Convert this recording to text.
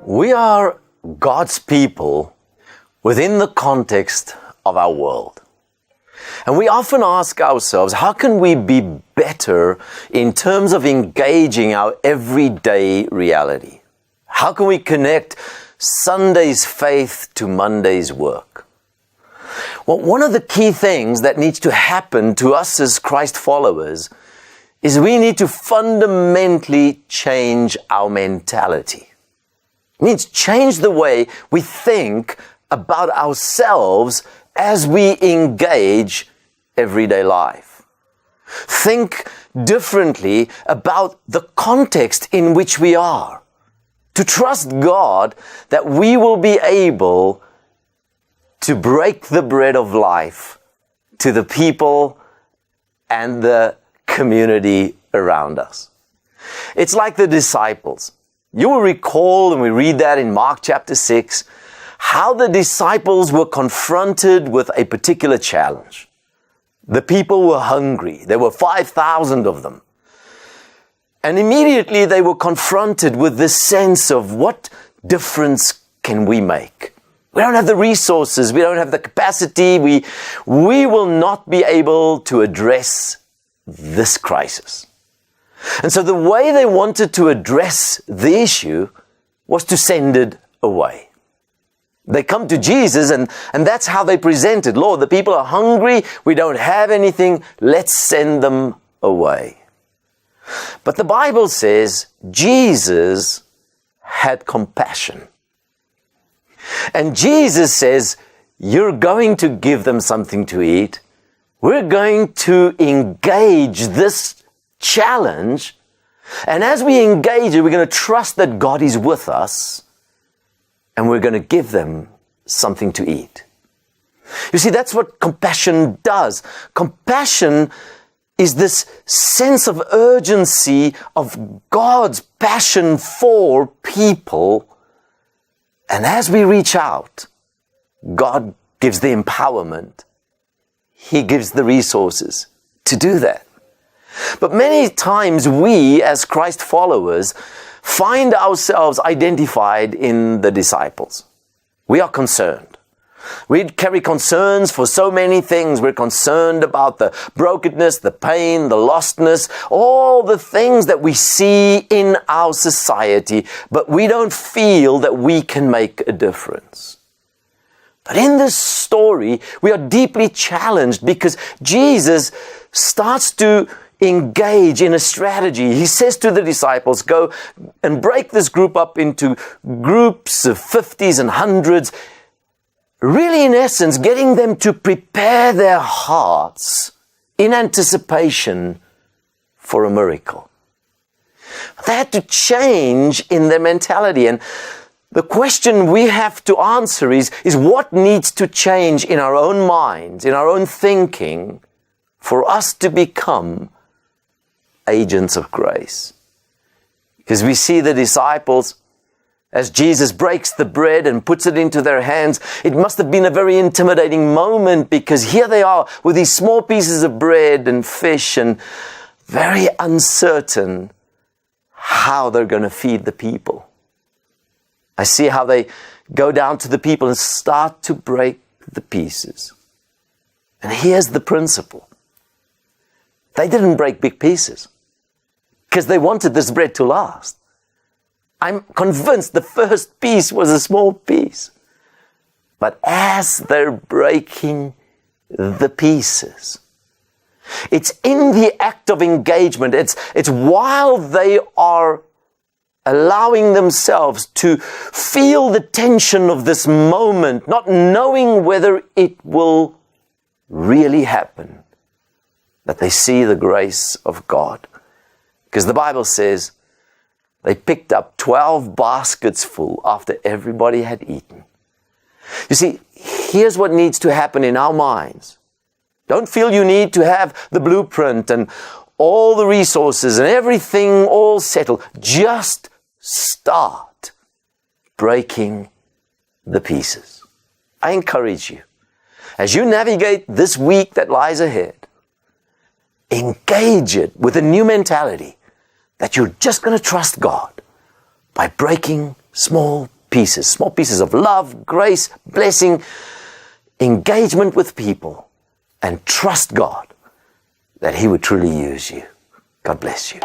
We are God's people within the context of our world. And we often ask ourselves, how can we be better in terms of engaging our everyday reality? How can we connect Sunday's faith to Monday's work? Well, one of the key things that needs to happen to us as Christ followers is we need to fundamentally change our mentality. It means change the way we think about ourselves as we engage everyday life. Think differently about the context in which we are. To trust God that we will be able to break the bread of life to the people and the community around us. It's like the disciples. You will recall, and we read that in Mark chapter 6, how the disciples were confronted with a particular challenge. The people were hungry. There were 5,000 of them. And immediately they were confronted with this sense of what difference can we make? We don't have the resources. We don't have the capacity. We will not be able to address this crisis. And so the way they wanted to address the issue was to send it away. They come to Jesus and that's how they presented. Lord, the people are hungry. We don't have anything. Let's send them away. But the Bible says Jesus had compassion. And Jesus says, you're going to give them something to eat. We're going to engage this challenge. And as we engage it, we're going to trust that God is with us. And we're going to give them something to eat. You see, that's what compassion does. Compassion is this sense of urgency of God's passion for people. And as we reach out, God gives the empowerment. He gives the resources to do that. But many times we, as Christ followers, find ourselves identified in the disciples. We are concerned. We carry concerns for so many things. We're concerned about the brokenness, the pain, the lostness, all the things that we see in our society, but we don't feel that we can make a difference. But in this story, we are deeply challenged because Jesus starts to engage in a strategy. He says to the disciples, go and break this group up into groups of 50s and 100s. Really, in essence, getting them to prepare their hearts in anticipation for a miracle. They had to change in their mentality. And the question we have to answer is what needs to change in our own minds, in our own thinking, for us to become agents of grace. Because we see the disciples, as Jesus breaks the bread and puts it into their hands, it must have been a very intimidating moment because here they are with these small pieces of bread and fish and very uncertain how they're going to feed the people. I see how they go down to the people and start to break the pieces. And here's the principle. They didn't break big pieces because they wanted this bread to last. I'm convinced the first piece was a small piece. But as they're breaking the pieces, it's in the act of engagement. It's while they are allowing themselves to feel the tension of this moment, not knowing whether it will really happen, that they see the grace of God. Because the Bible says they picked up 12 baskets full after everybody had eaten. You see, here's what needs to happen in our minds. Don't feel you need to have the blueprint and all the resources and everything all settled. Just start breaking the pieces. I encourage you, as you navigate this week that lies ahead, engage it with a new mentality that you're just going to trust God by breaking small pieces of love, grace, blessing, engagement with people, and trust God that He would truly use you. God bless you.